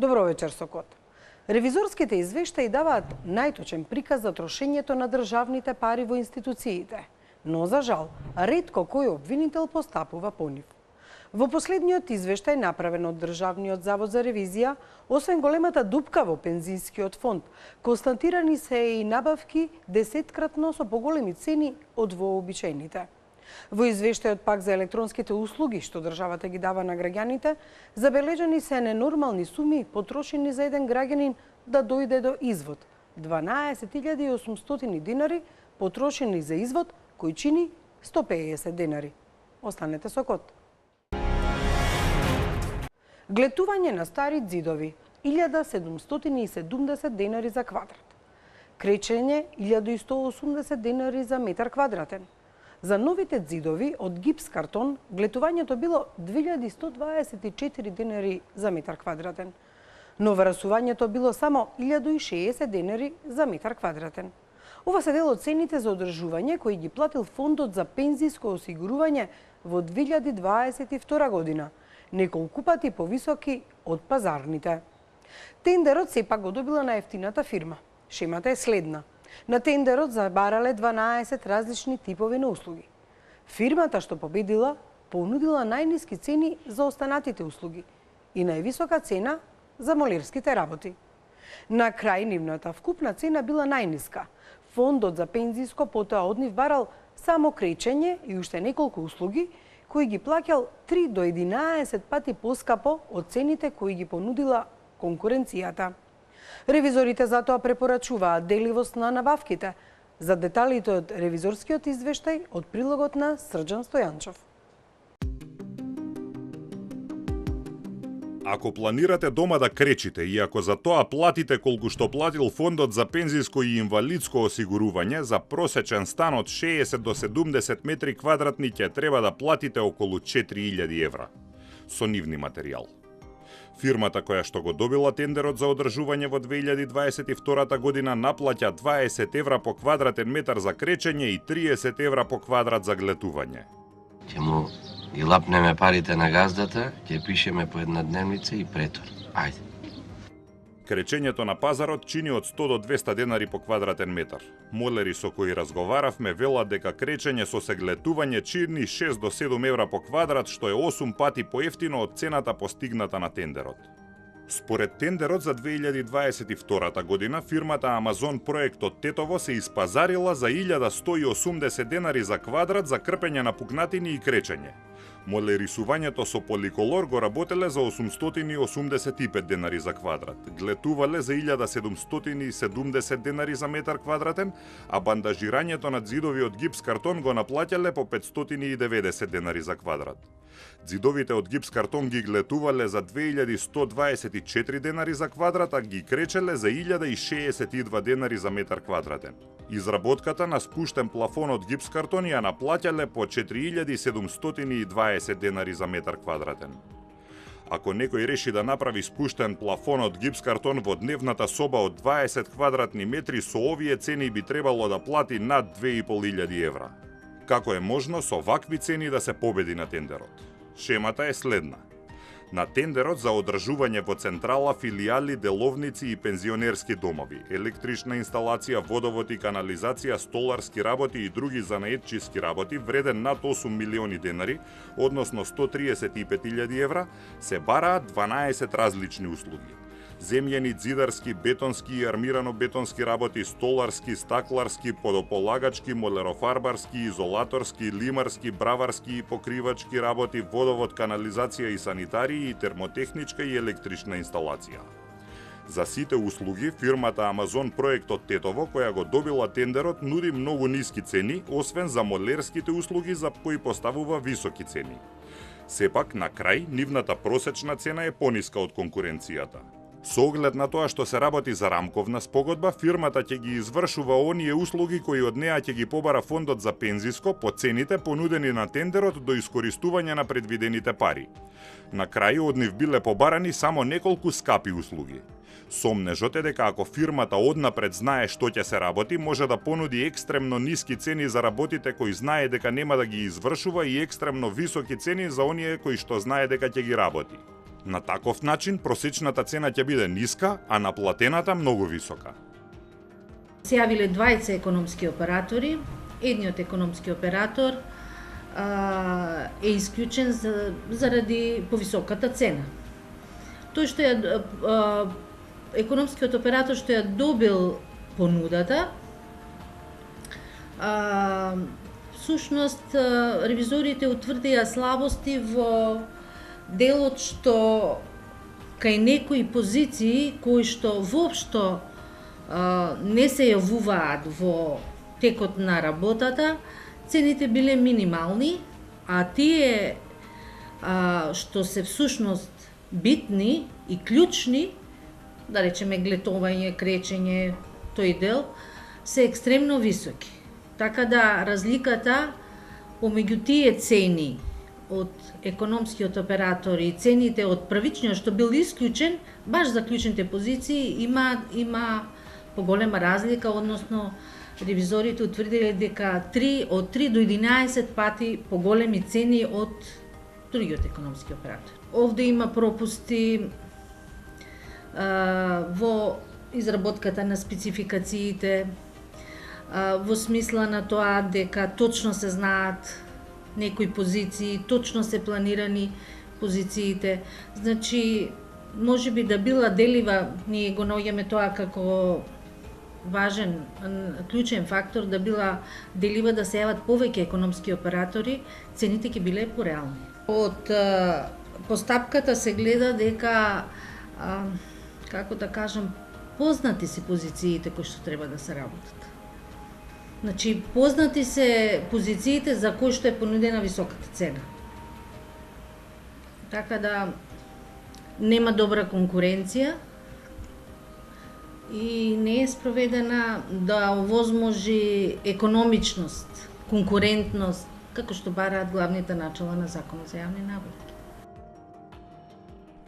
Добро вечер, Сокот. Ревизорските извештаи даваат најточен приказ за трошењето на државните пари во институциите, но за жал, ретко кој обвинител постапува по нив. Во последниот извештај направен од Државниот завод за ревизија, освен големата дупка во пензискиот фонд, констатирани се и набавки десеткратно со поголеми цени од вообичаените. Во извештајот пак за електронските услуги што државата ги дава на граѓаните, забележани се ненормални суми потрошени за еден граѓанин да дојде до извод. 12.800 динари потрошени за извод кој чини 150 денари. Останете со Кот. Глетување на стари ѕидови 1770 денари за квадрат. Кречење 1180 денари за метар квадратен. За новите ѕидови од гипс картон глетувањето било 2124 денари за метар квадратен. Но врасувањето било само 1060 денари за метар квадратен. Ова се дел од цените за одржување кои ги платил Фондот за пензиско осигурување во 2022 година, неколку пати повисоки од пазарните. Тендерот сепак го добила најефтината фирма. Шемата е следна. На тендерот забарале 12 различни типови на услуги. Фирмата што победила понудила најниски цени за останатите услуги и највисока цена за молерските работи. На крај нивната вкупна цена била најниска. Фондот за пензиско потоа од нив барал само кречење и уште неколку услуги кои ги плаќал 3 до 11 пати поскапо од цените кои ги понудила конкуренцијата. Ревизорите затоа препорачуваат деливост на набавките. За деталите од ревизорскиот извештај од прилогот на Срџан Стојанчов. Ако планирате дома да кречите и ако за тоа платите колку што платил Фондот за пензиско и инвалидско осигурување, за просечен стан од 60 до 70 метри квадратни ќе треба да платите околу 4000 евра со нивни материјал. Фирмата која што го добила тендерот за одржување во 2022 година наплаќа 20 евра по квадратен метар за кречење и 30 евра по квадрат за глетување. Ќе му ги лапнеме парите на газдата, ќе пишеме по една дневница и претор. Ајде. Кречењето на пазарот чини од 100 до 200 денари по квадратен метар. Молери со кои разговаравме велат дека кречење со сеглетување чини 6 до 7 евра по квадрат, што е 8 пати поевтино од цената постигната на тендерот. Според тендерот за 2022 година, фирмата Амазон проект од Тетово се испазарила за 1180 денари за квадрат за крпење на пукнатини и кречење. Молерисувањето со поликолор го работеле за 885 денари за квадрат, глетувале за 1770 денари за метар квадратен, а бандажирањето на ѕидови од гипс картон го наплаќале по 590 денари за квадрат. Ѕидовите од гипс картон ги глетувале за 2124 денари за квадрат, а ги кречеле за 1062 денари за метар квадратен. Изработката на спуштен плафон од гипс картон ја наплаќале по 4720 денари за метар квадратен. Ако некој реши да направи спуштен плафон од гипс картон во дневната соба од 20 квадратни метри, со овие цени би требало да плати над 2500 евра. Како е можно со вакви цени да се победи на тендерот? Шемата е следна. На тендерот за одржување во централа, филијали, деловници и пензионерски домови, електрична инсталација, водовод и канализација, столарски работи и други занаетчиски работи вреден над 8 милиони денари, односно 135.000 евра, се бараат 12 различни услуги. Земјени, зидарски, бетонски и армирано-бетонски работи, столарски, стакларски, подополагачки, молерофарбарски, изолаторски, лимарски, браварски и покривачки работи, водовод, канализација и санитарии и термотехничка и електрична инсталација. За сите услуги, фирмата Амазон Проектот Тетово, која го добила тендерот, нуди многу ниски цени, освен за молерските услуги за кои поставува високи цени. Сепак, на крај, нивната просечна цена е пониска од конкуренцијата. Со оглед на тоа што се работи за рамковна спогодба, фирмата ќе ги извршува оние услуги кои од неа ќе ги побара фондот за пензиско по цените понудени на тендерот до искористување на предвидените пари. На крај од нив биле побарани само неколку скапи услуги. Сомнежот е дека ако фирмата однапред знае што ќе се работи, може да понуди екстремно ниски цени за работите кои знае дека нема да ги извршува и екстремно високи цени за оние кои што знае дека ќе ги работи. На таков начин просечната цена ќе биде ниска, а наплатената многу висока. Се јавиле двајца економски оператори. Едниот економски оператор е исклучен заради повисоката цена. Тој што економскиот оператор што ја добил понудата, всушност ревизорите утврдија слабости во делот што кај некои позиции кои што воопшто не се јавуваат во текот на работата, цените биле минимални, а тие што се всушност битни и клучни, да речеме глетување, кречење, тој дел, се екстремно високи. Така да разликата помеѓу тие цени од економскиот оператор и цените од првичниот што бил исклучен, баш за клучните позиции има поголема разлика, односно ревизорите утврдиле дека од 3 до 11 пати поголеми цени од другиот економски оператор. Овде има пропусти во изработката на спецификациите, во смисла на тоа дека точно се знаат некои позиции, точно се планирани позициите. Значи, може би да била делива, ние го наоѓаме тоа како важен, клучен фактор, да била делива да се јават повеќе економски оператори, цените ќе биле пореални. Од постапката се гледа дека, како да кажам, познати се позициите кои што треба да се работат. Значи, познати се позициите за кои што е понудена високата цена. Така да нема добра конкуренција и не е спроведена да овозможи економичност, конкурентност, како што бараат главните начала на Законот за јавни набавки.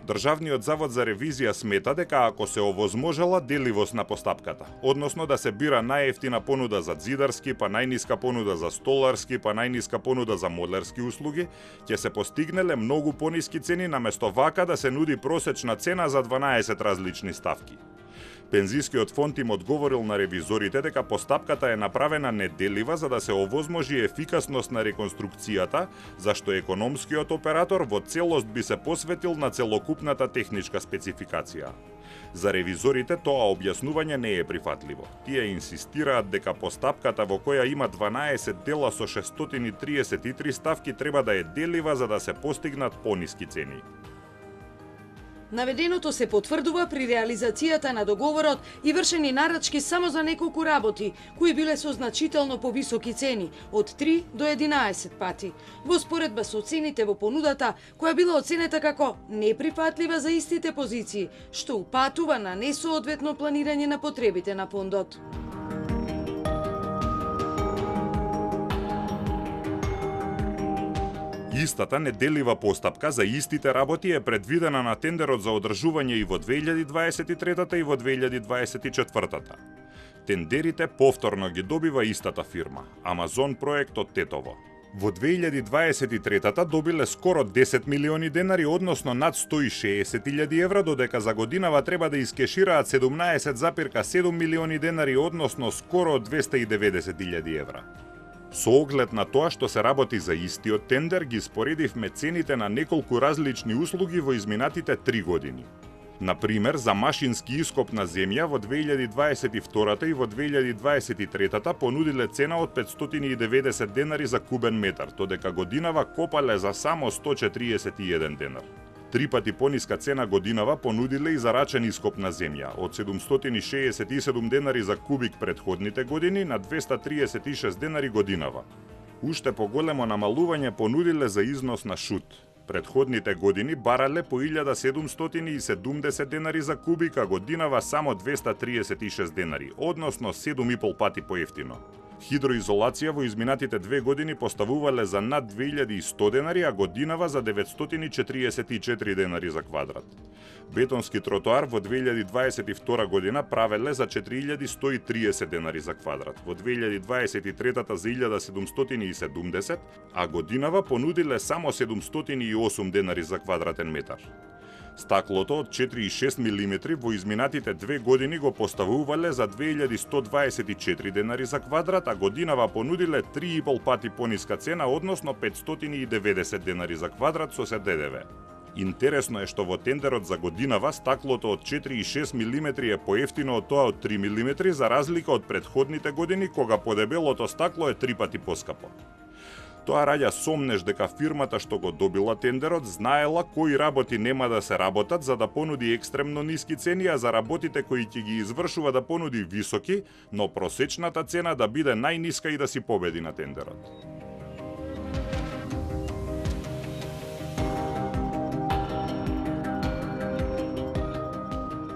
Државниот завод за ревизија смета дека ако се овозможела деливост на постапката, односно да се бира најевтина понуда за зидарски, па најниска понуда за столарски, па најниска понуда за модерски услуги, ќе се постигнеле многу пониски цени наместо вака да се нуди просечна цена за 12 различни ставки. Пензискиот фонд им одговорил на ревизорите дека постапката е направена неделива за да се овозможи ефикасност на реконструкцијата, зашто економскиот оператор во целост би се посветил на целокупната техничка спецификација. За ревизорите тоа објаснување не е прифатливо. Тие инсистираат дека постапката во која има 12 дела со 633 ставки треба да е делива за да се постигнат пониски цени. Наведеното се потврдува при реализацијата на договорот и вршени нарачки само за неколку работи, кои биле со значително повисоки цени, од 3 до 11 пати, во споредба со цените во понудата, која била оценета како неприфатлива за истите позиции, што упатува на несоодветно планирање на потребите на фондот. Истата неделива постапка за истите работи е предвидена на тендерот за одржување и во 2023 и во 2024. Тендерите повторно ги добива истата фирма, Амазон Проектот Тетово. Во 2023-та добиле скоро 10 милиони денари, односно над 160.000 евра, додека за годинава треба да искешираат 17,7 милиони денари, односно скоро 290.000 евра. Со оглед на тоа што се работи за истиот тендер, ги споредивме цените на неколку различни услуги во изминатите 3 години. Например, за машински ископ на земја во 2022 и во 2023 понудиле цена од 590 денари за кубен метар, додека годинава копале за само 141 денар. 3 пати пониска цена годинава понудиле и за рачен ископ на земја, од 767 денари за кубик предходните години на 236 денари годинава. Уште поголемо намалување понудиле за износ на шут. Предходните години барале по 1770 денари за кубик, а годинава само 236 денари, односно 7,5 пати поевтино. Хидроизолација во изминатите 2 години поставувале за над 2100 денари, а годинава за 944 денари за квадрат. Бетонски тротоар во 2022 година правеле за 4130 денари за квадрат, во 2023 за 1770, а годинава понудиле само 708 денари за квадратен метар. Стаклото од 4,6 мм во изминатите 2 години го поставувале за 2124 денари за квадрат, а годинава понудиле 3,5 пати пониска цена, односно 590 денари за квадрат со се ДДВ. Интересно е што во тендерот за годинава стаклото од 4,6 мм е поевтино од тоа од 3 мм, за разлика од предходните години кога подебелото стакло е 3 пати поскапо. Тоа раѓа сомнеш дека фирмата што го добила тендерот знаела кои работи нема да се работат за да понуди екстремно ниски цени, а за работите кои ќе ги извршува да понуди високи, но просечната цена да биде најниска и да си победи на тендерот.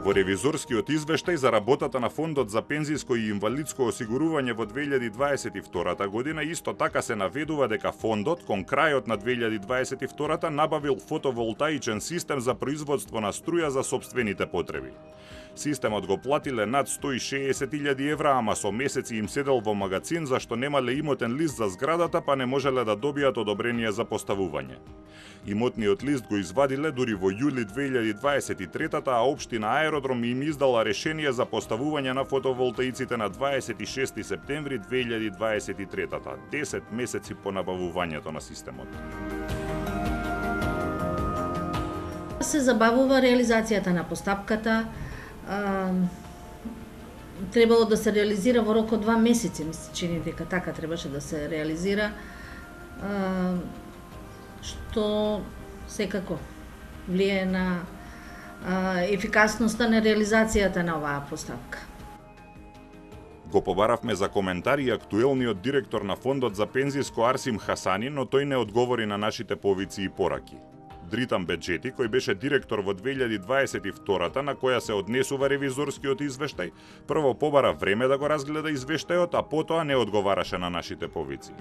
Во ревизорскиот извештај за работата на Фондот за пензиско и инвалидско осигурување во 2022 година исто така се наведува дека фондот кон крајот на 2022 набавил фотоволтаичен систем за производство на струја за сопствените потреби. Системот го платиле над 160.000 евра, ама со месеци им седел во магазин зашто немале имотен лист за зградата, па не можеле да добијат одобрение за поставување. Имотниот лист го извадиле дури во јули 2023, а општина Аеродром им издала решение за поставување на фотоволтаиците на 26 септември 2023, 10 месеци по набавувањето на системот. Се забавува реализацијата на постапката. Требало да се реализира во рок од 2 месеци, ми се чини дека така требаше да се реализира, што секако влие на ефикасноста на реализацијата на оваа постапка. Го побаравме за коментари и актуелниот директор на Фондот за пензиско Арсим Хасани, но тој не одговори на нашите повици и пораки. Дритан Беджети, кој беше директор во 2022 на која се однесува ревизорскиот извештај, прво побара време да го разгледа извештајот, а потоа не одговараше на нашите повици.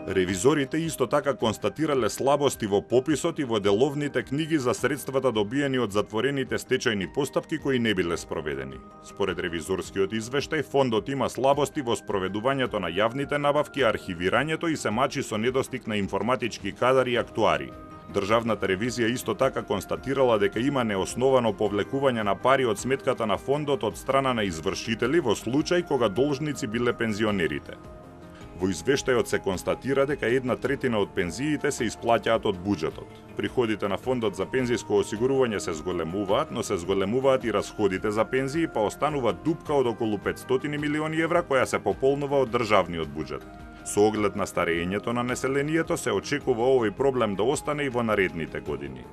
Ревизорите исто така констатирале слабости во пописот и во деловните книги за средствата добиени од затворените стечајни постапки кои не биле спроведени. Според ревизорскиот извештај, фондот има слабости во спроведувањето на јавните набавки, архивирањето и се мачи со недостиг на информатички кадари и актуари. Државната ревизија исто така констатирала дека има неосновано повлекување на пари од сметката на фондот од страна на извршители во случај кога должници биле пензионерите. Во извештајот се констатира дека 1/3 од пензиите се исплаќаат од буџетот. Приходите на Фондот за пензиско осигурување се зголемуваат, но се зголемуваат и расходите за пензии, па останува дупка од околу 500 милиони евра која се пополнува од државниот буџет. Со оглед на старењето на населението се очекува овој проблем да остане и во наредните години.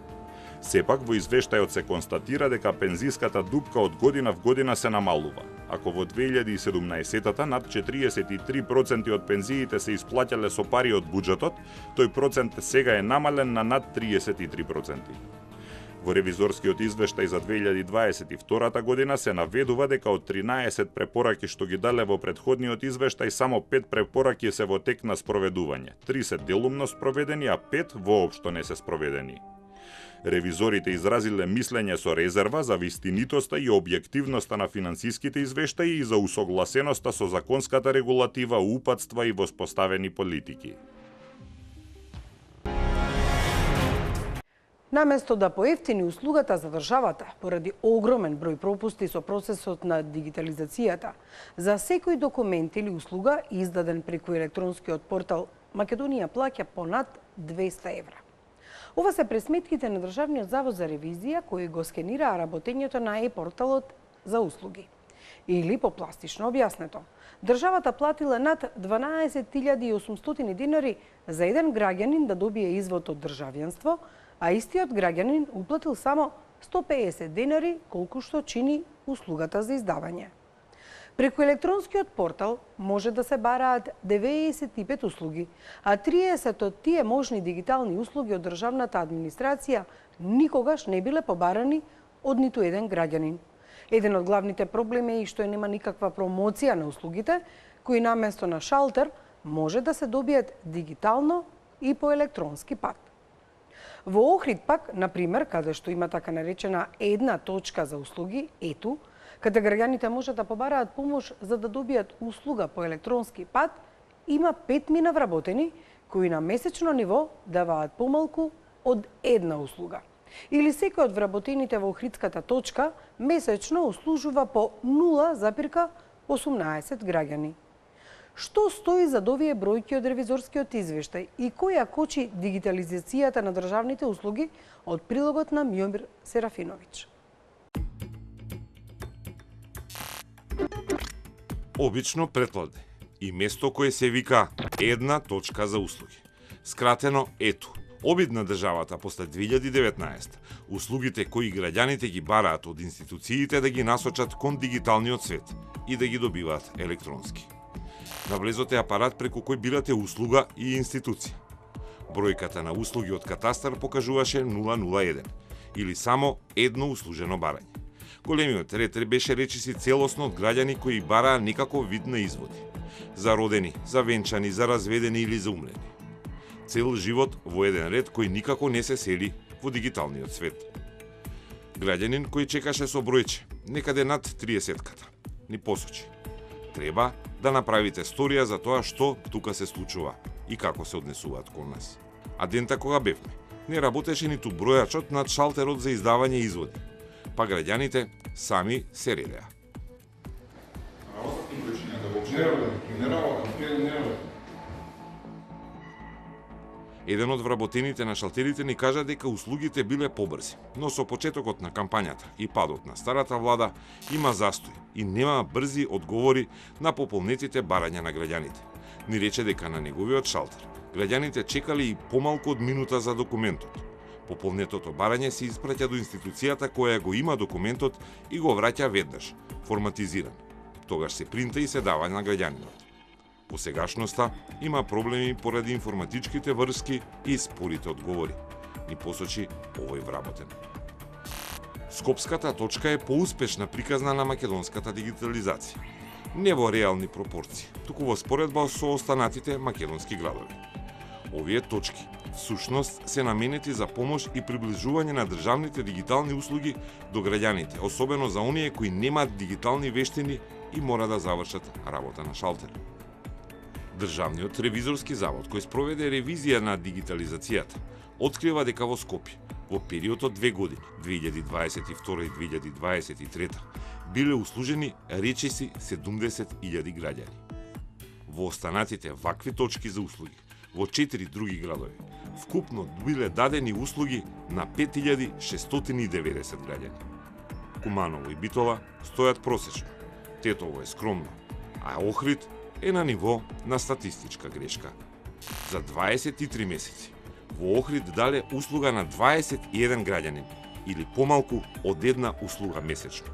Сепак во извештајот се констатира дека пензиската дупка од година в година се намалува. Ако во 2017-та над 43% од пензиите се исплаќале со пари од буџетот, тој процент сега е намален на над 33%. Во ревизорскиот извештај за 2022 година се наведува дека од 13 препораки што ги дале во претходниот извештај, само 5 препораки се во тек на спроведување. 3 се делумно спроведени, а 5 воопшто не се спроведени. Ревизорите изразиле мислење со резерва за вистинитоста и објективноста на финансиските извештаи и за усогласеноста со законската регулатива, упатства и воспоставени политики. Наместо да поевтини услугата за државата поради огромен број пропусти со процесот на дигитализацијата, за секој документ или услуга издаден преку електронскиот портал, Македонија плаќа понад 200 евра. Ова се пресметките на Државниот завод за ревизија кои го скенираа работењето на e-порталот за услуги. Или, попластично објаснето, државата платила над 12.800 динари за еден граѓанин да добие извод од државјанство, а истиот граѓанин уплатил само 150 денари, колку што чини услугата за издавање. Преку електронскиот портал може да се бараат 95 услуги, а 30 од тие можни дигитални услуги од државната администрација никогаш не биле побарани од ниту еден граѓанин. Еден од главните проблеми е и што нема никаква промоција на услугите, кои наместо на шалтер може да се добијат дигитално и по електронски пат. Во Охрид пак, например, каде што има така наречена една точка за услуги, ЕТУ, каде граѓаните може да побараат помош за да добијат услуга по електронски пат, има 5 мина вработени кои на месечно ниво даваат помалку од една услуга. Или секој од вработените во Охридската точка месечно услужува по 0,18 граѓани. Што стои за овие бројки од ревизорскиот извештај и која кочи дигитализацијата на државните услуги од прилогот на Миомир Серафиновиќ? Обично претплатбе и место кое се вика една точка за услуги. Скратено ЕТУ. Обид на државата после 2019, услугите кои граѓаните ги бараат од институциите да ги насочат кон дигиталниот свет и да ги добиваат електронски. Навлезот е апарат преку кој бирате услуга и институција. Бројката на услуги од катастар покажуваше 001 или само едно услужено барање. Големиот ред беше речиси целосно од граѓани кои бараа некаков вид на изводи. За родени, за венчани, за разведени или за умрени. Цел живот во еден ред кој никако не се сели во дигиталниот свет. Граѓанин кој чекаше со бројче, некаде над 30-ката, ни посочи. Треба да направите сторија за тоа што тука се случува и како се однесуваат кон нас. А дента кога бевме, не работеше ниту бројачот над шалтерот за издавање изводи, па граѓаните сами се редеа. Еден од вработените на шалтерите ни кажа дека услугите биле побрзи, но со почетокот на кампањата и падот на старата влада има застој и нема брзи одговори на пополнетите барања на граѓаните. Ни рече дека на неговиот шалтер граѓаните чекали и помалку од минута за документот. Пополнетото барање се испраќа до институцијата која го има документот и го враќа веднаш, форматизиран. Тогаш се принта и се дава на граѓанинот. По сегашноста има проблеми поради информатичките врски и спорите одговори, ни посочи овој вработен. Скопската точка е поуспешна приказна на македонската дигитализација. Не во реални пропорции, туку во споредба со останатите македонски градови. Овие точки всушност се наменети за помош и приближување на државните дигитални услуги до граѓаните, особено за оние кои немаат дигитални вештини и мора да завршат работа на шалтер. Државниот ревизорски завод, кој спроведе ревизија на дигитализацијата, открива дека во Скопје, во период од 2 години, 2022 и 2023, биле услужени речиси 70.000 граѓани. Во останатите вакви точки за услуги, во 4 други градови, вкупно биле дадени услуги на 5.690 граѓани. Куманово и Битола стојат просечно, Тетово е скромно, а Охрид е на ниво на статистичка грешка. За 23 месеци во Охрид дале услуга на 21 граѓанин или помалку од една услуга месечно.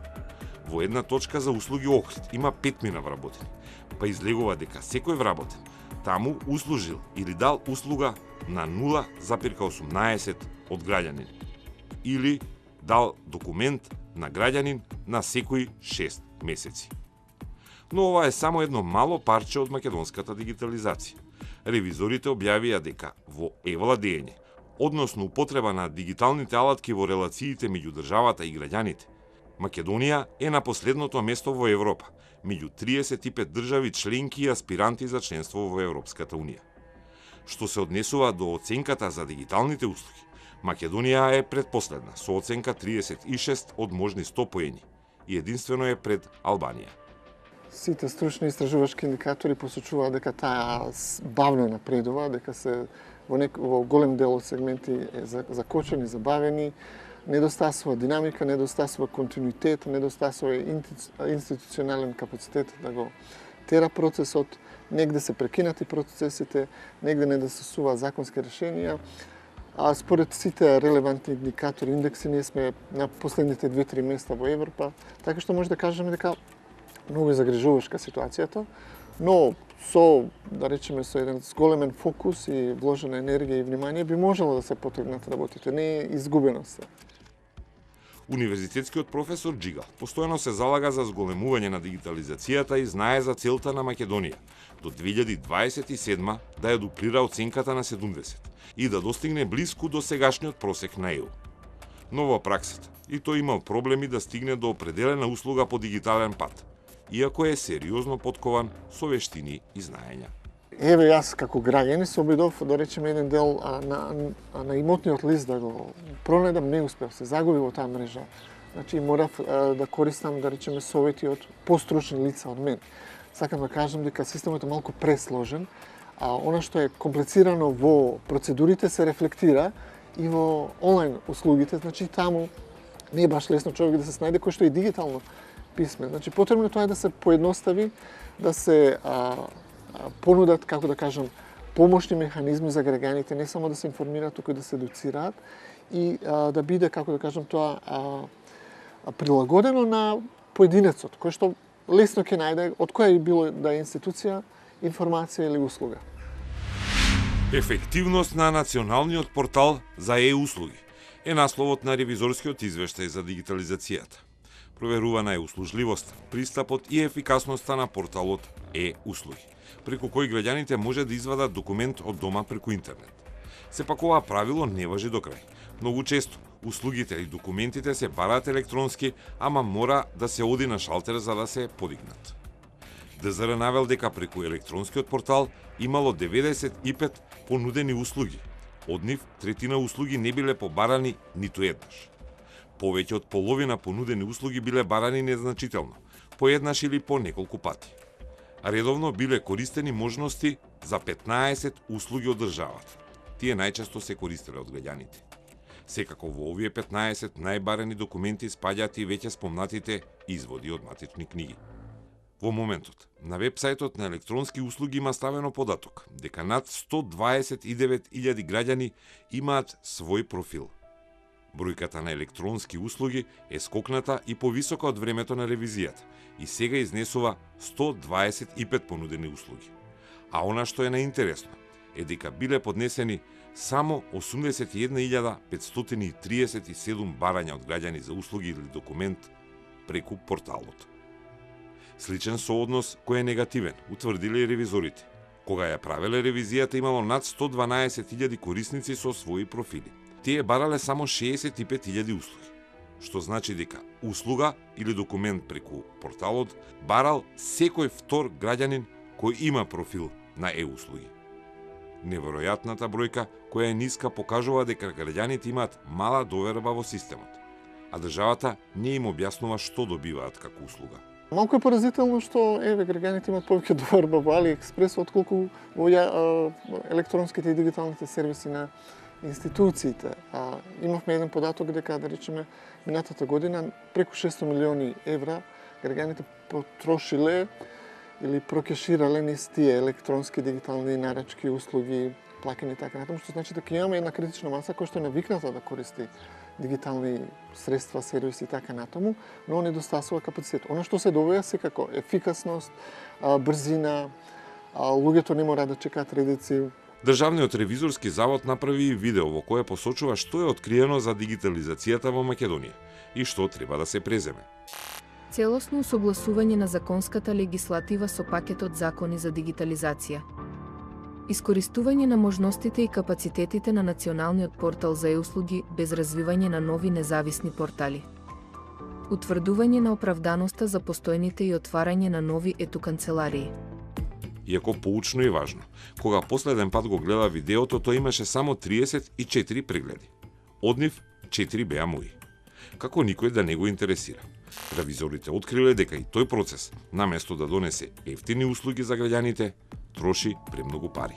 Во една точка за услуги Охрид има 5 мина вработени, па излегува дека секој вработен таму услужил или дал услуга на 0,18 од граѓанин или дал документ на граѓанин на секои 6 месеци. Но ова е само едно мало парче од македонската дигитализација. Ревизорите објавија дека во e-владење односно употреба на дигиталните алатки во релациите меѓу државата и граѓаните, Македонија е на последното место во Европа, меѓу 35 држави членки и аспиранти за членство во Европската Унија. Што се однесува до оценката за дигиталните услуги, Македонија е предпоследна со оценка 36 од можни 100 поени и единствено е пред Албанија. Сите стручни истражувачки индикатори посочуваат дека таа бавно напредува, дека се во голем дел од сегменти е закочени, забавени, недостасува динамика, недостасува континуитет, недостасува институционален капацитет да го тера процесот, негде се прекинати процесите, негде недостасува законски решенија, а според сите релевантни индикатори, индекси, ние сме на последните 2-3 места во Европа, така што може да кажеме дека многу е загрижувачка ситуацијата, но со, да речеме, со еден зголемен фокус и вложена енергија и внимание би можело да се потргнат работите, не е изгубено се. Универзитетскиот професор Джигал постојано се залага за зголемување на дигитализацијата и знае за целта на Македонија до 2027 да ја дуплира оценката на 70 и да достигне блиску до сегашниот просек на ЕУ. Но во праксата и тој имал проблеми да стигне до определена услуга по дигитален пат, иако е сериозно подкован со вештини и знаења. Еве јас како граѓанин се обидов да речеме еден дел на имотниот лист да го пронајдам, не успев, се загуби во таа мрежа. Значи морав да користам, да речеме, совети од постручни лица од мен. Сакам да кажам дека системот е малку пресложен, а она што е комплицирано во процедурите се рефлектира и во онлайн услугите, значи таму не е баш лесно човек да се снајде кој што е дигитално писмен. Значи потребно тоа е да се поедностави, да се понудат, како да кажам, помошни механизми за граѓаните, не само да се информираат, туку да се едуцираат и да биде, како да кажам, тоа прилагодено на поединецот, кој што лесно ќе најде од која и било да е институција, информација или услуга. Ефективност на националниот портал за e-услуги е насловот на ревизорскиот извештај за дигитализацијата. Проверувана е услужливост, пристапот и ефикасноста на порталот e-услуги, преку кој граѓаните може да извадат документ од дома преку интернет. Сепак ова правило не важи до крај. Многу често услугите и документите се бараат електронски, ама мора да се оди на шалтер за да се подигнат. ДЗР навел дека преку електронскиот портал имало 95 понудени услуги. Од нив третина услуги не биле побарани ниту еднаш. Повеќе од половина понудени услуги биле барани незначително, поеднаш или по неколку пати. А редовно биле користени можности за 15 услуги од државата. Тие најчесто се користеле од граѓаните. Секако во овие 15 најбарани документи спаѓаат и веќе спомнатите изводи од матични книги. Во моментот, на вебсајтот на електронски услуги има ставено податок дека над 129.000 граѓани имаат свој профил. Бројката на електронски услуги е скокната и повисока од времето на ревизијата и сега изнесува 125 понудени услуги. А она што е наинтересно е дека биле поднесени само 81.537 барања од граѓани за услуги или документ преку порталот. Сличен сооднос кој е негативен, утврдиле и ревизорите. Кога ја правеле ревизијата имало над 112.000 корисници со своји профили. Тие барале само 65.000 услуги, што значи дека услуга или документ преку порталот барал секој втор граѓанин кој има профил на e-услуги. Неверојатната бројка, која е ниска, покажува дека граѓаните имаат мала доверба во системот, а државата не им објаснува што добиваат како услуга. Малку е поразително што граѓаните имаат повеќе доверба во AliExpress отколку во електронските и дигиталните сервиси на институциите. Имавме еден податок дека, да речеме, минатата година преку 600 милиони евра граѓаните потрошиле или прокеширале низ тие електронски дигитални нарачки, услуги, плакини и така натаму, што значи дека имаме една критична маса која што е навикната да користи дигитални средства, сервиси и така натаму, но недостасува капацитет. Оно што се добива секако ефикасност, брзина, луѓето не мора да чекаат редици. Државниот ревизорски завод направи и видео во кое посочува што е откриено за дигитализацијата во Македонија и што треба да се преземе. Целосно усогласување на законската легислатива со пакетот закони за дигитализација. Искористување на можностите и капацитетите на националниот портал за e-услуги без развивање на нови независни портали. Утврдување на оправданоста за постојните и отварање на нови ету-канцеларии. Иако поучно и важно, кога последен пат го гледа видеото, тој имаше само 34 прегледи. Од нив 4 беа мои. Како никој да не го интересира. Ревизорите откриле дека и тој процес, наместо да донесе ефтини услуги за граѓаните, троши премногу пари.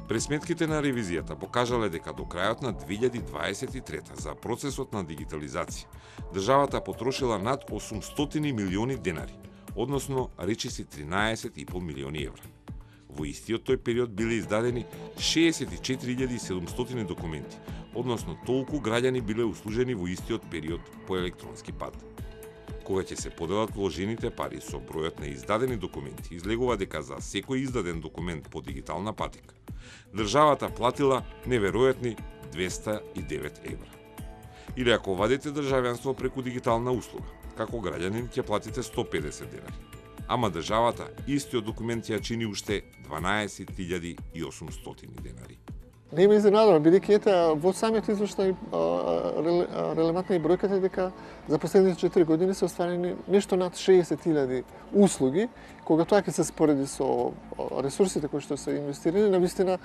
Пресметките на ревизијата покажале дека до крајот на 2023 за процесот на дигитализација државата потрошила над 800 милиони денари, односно речиси 13,5 милиони евра. Во истиот тој период биле издадени 64.700 документи, односно толку граѓани биле услужени во истиот период по електронски пат. Кога ќе се поделат вложените пари со бројот на издадени документи, излегува дека за секој издаден документ по дигитална патика, државата платила неверојатни 209 евра. Или ако вадите државјанство преку дигитална услуга, како граѓанин ќе платите 150 денари. Ама државата истиот документ ја чини уште 12.800 денари. Не ме изненадува, бидејќи во самиот извештај релевантна и бројката е дека за последните 4 години се остварени нешто над 60.000 услуги, кога тоа ќе се спореди со ресурсите кои што се инвестирани, навистина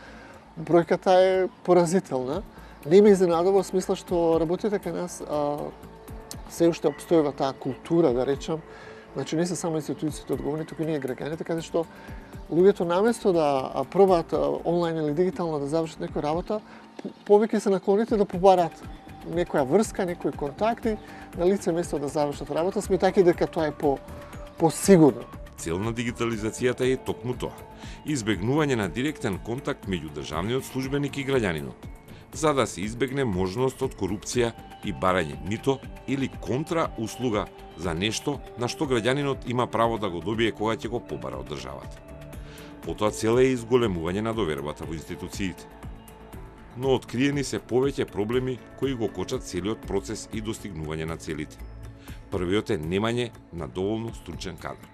бројката е поразителна. Не ме изненадува во смисла што работите кај нас се уште обстојува таа култура, да речам. Значи не се само институциите одговорни, туку и ние граѓаните, каде што луѓето наместо да пробаат онлайн или дигитално да завршат некоја работа, повеќе се наклоните да побараат некоја врска, некои контакти на лице место да завршат работа, сметајќи дека тоа е по-сигурно. Цел на дигитализацијата е токму тоа: избегнување на директен контакт меѓу државниот службеник и граѓанинот, за да се избегне можност од корупција и барање мито или контра услуга за нешто на што граѓанинот има право да го добие кога ќе го побара од државата. Потоа цел е изголемување на довербата во институциите. Но откриени се повеќе проблеми кои го кочат целиот процес и достигнување на целите. Првиот е немање на доволно стручен кадар.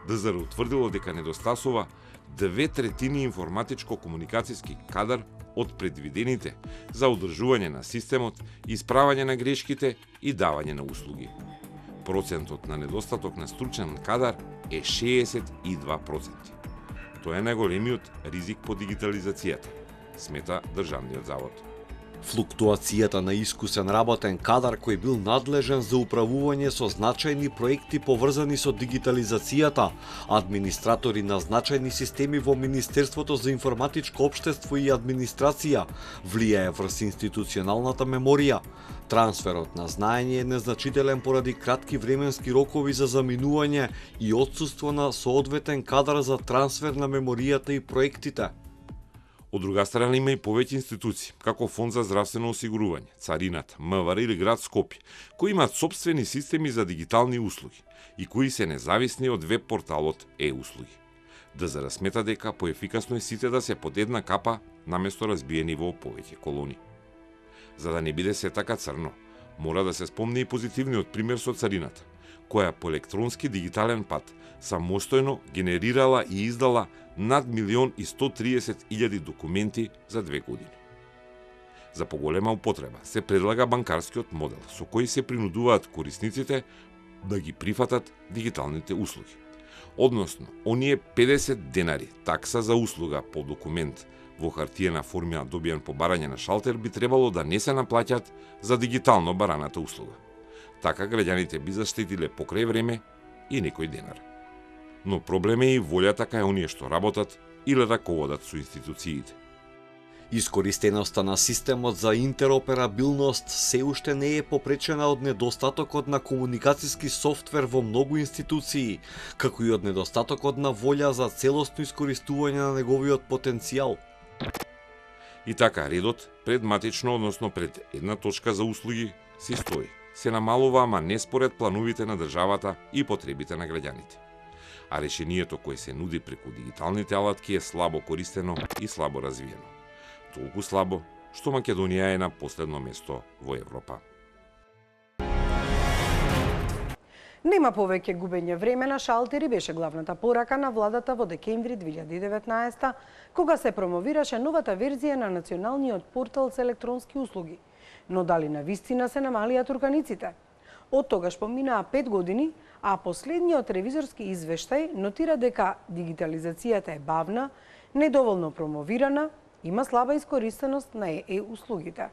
ДЗР утврдило дека недостасува 2/3 информатичко-комуникацијски кадар од предвидените за одржување на системот, исправање на грешките и давање на услуги. Процентот на недостаток на стручен кадар е 62%. Тоа е најголемиот ризик по дигитализацијата, смета Државниот завод. Флуктуацијата на искусен работен кадар кој бил надлежен за управување со значајни проекти поврзани со дигитализацијата, администратори на значајни системи во Министерството за информатичко општество и администрација, влијае врз институционалната меморија. Трансферот на знаење е незначителен поради кратки временски рокови за заминување и отсуство на соодветен кадар за трансфер на меморијата и проектите. Од друга страна има и повеќе институции, како Фонд за здравствено осигурување, Царината, МВР или град Скопје, кои имаат сопствени системи за дигитални услуги и кои се независни од веб порталот e-услуги. ДЗР смета дека поефикасно е сите да се под една капа наместо разбиени во повеќе колони. За да не биде се така црно, мора да се спомне и позитивниот пример со Царината, која по електронски дигитален пат самостојно генерирала и издала над 1.130.000 документи за 2 години. За поголема употреба се предлага банкарскиот модел, со кој се принудуваат корисниците да ги прифатат дигиталните услуги. Односно, оние 50 денари такса за услуга по документ во хартиена форма добиен по барање на шалтер би требало да не се наплаќат за дигитално бараната услуга. Така граѓаните би заштетиле покрај време и некој денар. Но проблем е и волјата кај оние што работат или раководат со институциите. Искористеноста на системот за интероперабилност се уште не е попречена од недостатокот на комуникацијски софтвер во многу институции, како и од недостатокот на волја за целосно искористување на неговиот потенцијал. И така, редот пред матично, односно пред една точка за услуги, си стои. Се намалува, ама не според плановите на државата и потребите на граѓаните. А решението кое се нуди преку дигиталните алатки е слабо користено и слабо развиено. Толку слабо, што Македонија е на последно место во Европа. Нема повеќе губење време на шалтери беше главната порака на владата во декември 2019, кога се промовираше новата верзија на националниот портал за електронски услуги. Но дали навистина се намалија турканиците? Од тогаш поминаа 5 години, а последниот ревизорски извештај нотира дека дигитализацијата е бавна, недоволно промовирана, има слаба искористеност на услугите.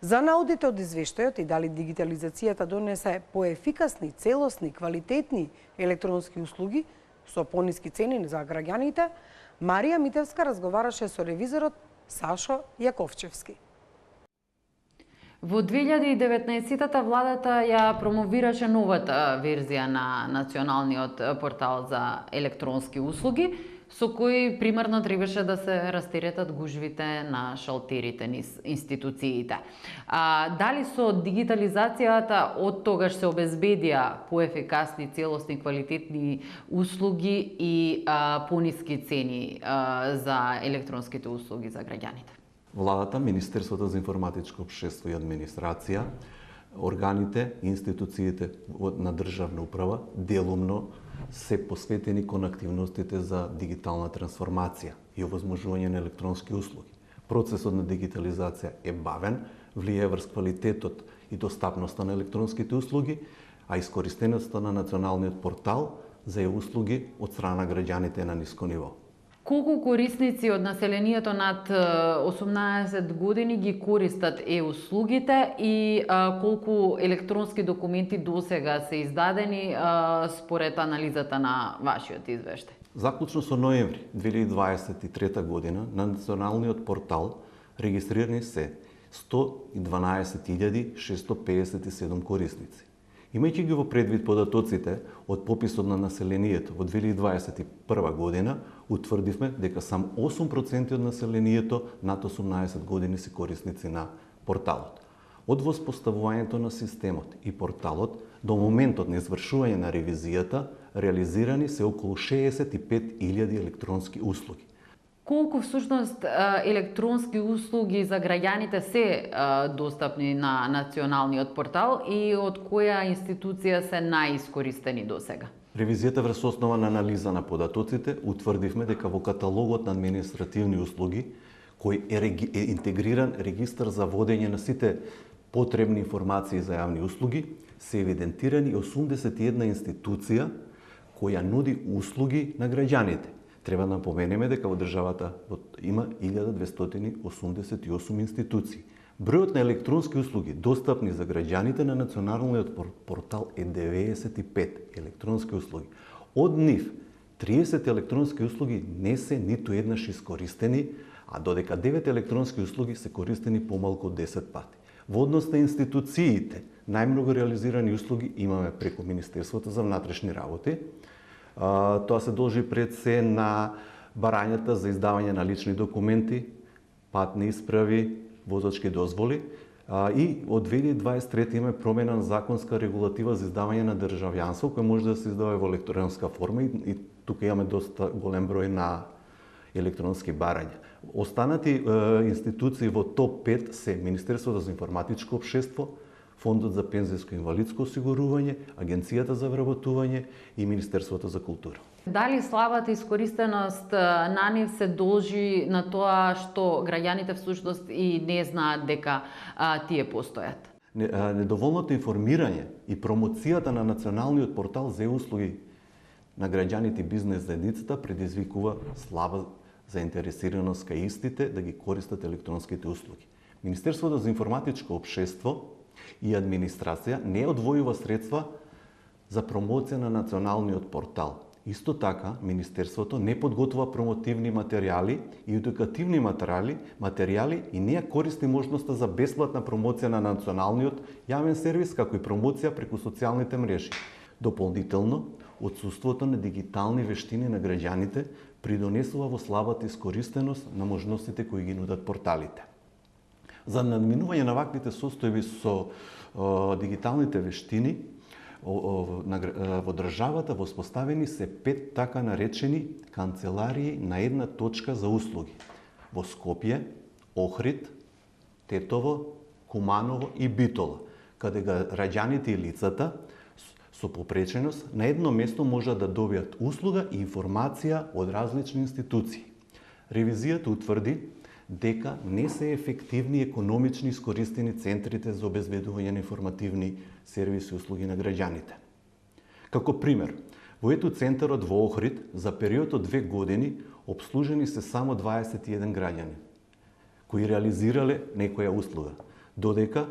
За наудите од извештајот и дали дигитализацијата донесе поефикасни, целосни, квалитетни електронски услуги со пониски цени за граѓаните, Марија Митевска разговараше со ревизорот Сашо Јаковчевски. Во 2019-та владата ја промовираше новата верзија на националниот портал за електронски услуги, со кој примарно требаше да се растеретат гужвите на шалтерите низ институциите. Дали со дигитализацијата од тогаш се обезбедија поефикасни, целосни, квалитетни услуги и пониски цени за електронските услуги за граѓаните? Владата, Министерството за информатичко општество и администрација, органите, институциите на државна управа делумно се посветени кон активностите за дигитална трансформација и овозможување на електронски услуги. Процесот на дигитализација е бавен, влијае врз квалитетот и достапноста на електронските услуги, а искористеноста на националниот портал за услуги од страна на граѓаните на ниско ниво. Колку корисници од населението над 18 години ги користат услугите и колку електронски документи досега се издадени според анализата на вашиот извештај? Заклучно со ноември 2023 година на националниот портал регистрирани се 112.657 корисници. Имајќи ги во предвид податоците од пописот на населението во 2021 година, утврдивме дека сам 8% од населението над 18 години се корисници на порталот. Од воспоставувањето на системот и порталот до моментот на извршување на ревизијата, реализирани се околу 65.000 електронски услуги. Колку всушност електронски услуги за граѓаните се достапни на националниот портал и од која институција се најискористени досега? Ревизијата врз основа на анализа на податоците утврдивме дека во каталогот на административни услуги, кој е интегриран регистар за водење на сите потребни информации за јавни услуги, се евидентирани 81 институција која нуди услуги на граѓаните. Треба да напоменеме дека во државата има 1288 институции. Бројот на електронски услуги достапни за граѓаните на националниот портал е 95 електронски услуги. Од нив 30 електронски услуги не се ниту еднаш искористени, а додека 9 електронски услуги се користени помалку од 10 пати. Во однос на институциите, најмногу реализирани услуги имаме преку Министерството за внатрешни работи. Тоа се должи пред се на барањата за издавање на лични документи, патни исправи, возачки дозволи и од 2023 имаме промена на законска регулатива за издавање на државјанство, кој може да се издава во електронска форма и тука имаме доста голем број на електронски барања. Останати институции во топ 5 се Министерството за информатичко општество, Фондот за пензијско и инвалидско осигурување, Агенцијата за вработување и Министерството за култура. Дали слабата искористеност на нив се должи на тоа што граѓаните всушност и не знаат дека тие постојат? Недоволното информирање и промоцијата на националниот портал за услуги на граѓаните и бизнес заедницата предизвикува слаба заинтересираност кај истите да ги користат електронските услуги. Министерството за информатичко општество и администрација не одвојува средства за промоција на националниот портал. Исто така, Министерството не подготвува промотивни материјали и едукативни материјали и не ја користи можноста за бесплатна промоција на националниот јавен сервис, како и промоција преку социјалните мрежи. Дополнително, отсуството на дигитални вештини на граѓаните придонесува во слабата искористеност на можностите кои ги нудат порталите. За надминување на ваквите состојби со дигиталните вештини во државата воспоставени се 5 така наречени канцеларии на една точка за услуги во Скопје, Охрид, Тетово, Куманово и Битола, каде граѓаните и лицата со попреченост на едно место можат да добијат услуга и информација од различни институции. Ревизијата утврди дека не се ефективни и економични искористени центрите за обезбедување на информативни сервиси и услуги на граѓаните. Како пример, во ето центарот во Охрид за период од 2 години обслужени се само 21 граѓани кои реализирале некоја услуга, додека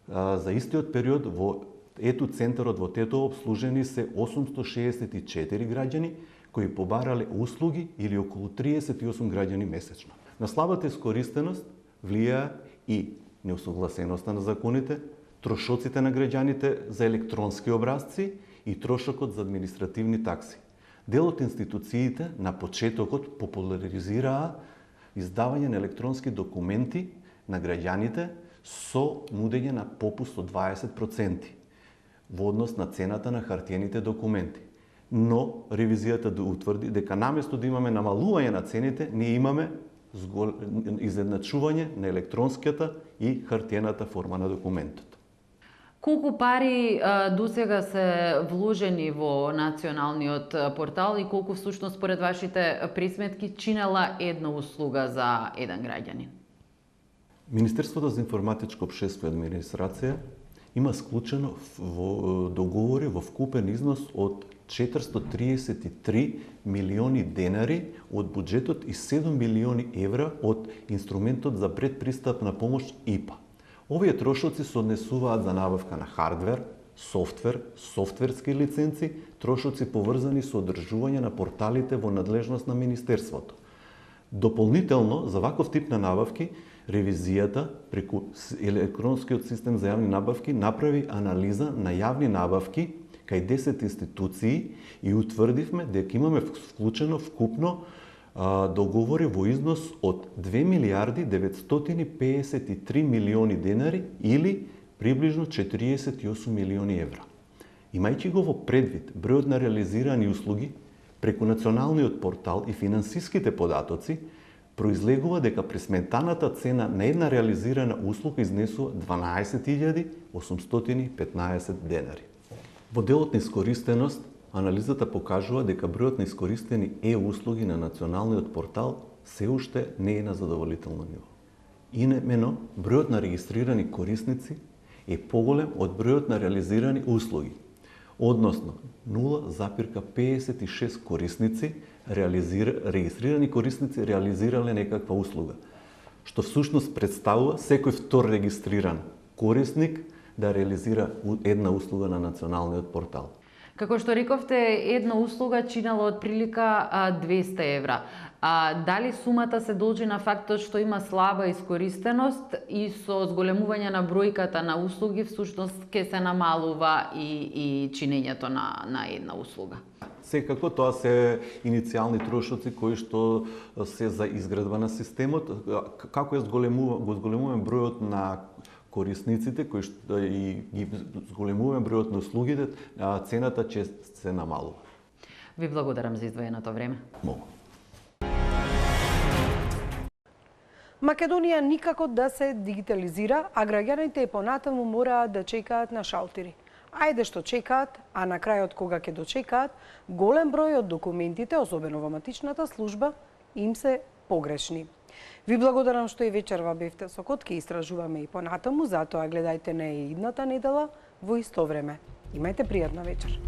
за истиот период во ето центарот во Тетово обслужени се 864 граѓани кои побарале услуги или околу 38 граѓани месечно. На слабата искористеност влијаа и неусогласеноста на законите, трошоците на граѓаните за електронски образци и трошокот за административни такси. Дел од институциите на почетокот популаризираа издавање на електронски документи на граѓаните со нудење на попуст од 20% во однос на цената на хартиените документи. Но ревизијата да утврди дека наместо да имаме намалување на цените, ние имаме изедначување на електронската и хартиената форма на документот. Колку пари досега се вложени во националниот портал и колку всушност според вашите пресметки чинела една услуга за еден граѓанин? Министерството за информатичко општество и администрација има склучено договори во вкупен износ од 433 милиони денари од буџетот и 7 милиони евра од инструментот за предпристапна помош ИПА. Овие трошоци се однесуваат за набавка на хардвер, софтвер, софтверски лиценци, трошоци поврзани со одржување на порталите во надлежност на Министерството. Дополнително, за ваков тип на набавки, ревизијата преку електронскиот систем за јавни набавки направи анализа на јавни набавки кај 10 институции и утврдивме дека имаме вклучено вкупно договори во износ од 2 милиарди 953 милиони денари или приближно 48 милиони евра. Имајќи го во предвид бројот на реализирани услуги преку националниот портал и финансиските податоци, произлегува дека пресметаната цена на една реализирана услуга изнесува 12.815 денари. Во делот на искористеност, анализата покажува дека бројот на искористени услуги на националниот портал се уште не е на задоволително ниво. Имено, бројот на регистрирани корисници е поголем од бројот на реализирани услуги, односно 0,56 корисници регистрирани корисници реализирале некаква услуга, што всушност представува секој втор регистриран корисник да реализира една услуга на националниот портал. Како што рековте, една услуга чинела од прилика 200 евра. Дали сумата се должи на фактот што има слаба искористеност и со зголемување на бројката на услуги всушност ќе се намалува и чинењето на една услуга? Секако тоа се иницијални трошоци кои што се за изградба на системот, како го зголемуваме бројот на корисниците кои што и ги зголемуваме бројот на услугите, цената ќе се намалува. Ви благодарам за издвоеното време. Могу. Македонија никако да се дигитализира, а граѓаните и понатаму мораат да чекаат на шалтери. Ајде што чекаат, а на крајот кога ќе дочекаат, голем број од документите, особено во матичната служба, им се погрешни. Ви благодарам што и вечерва бевте со Кот, ке истражуваме и понатаму, затоа гледајте не и идната недела во исто време. Имајте пријатна вечер.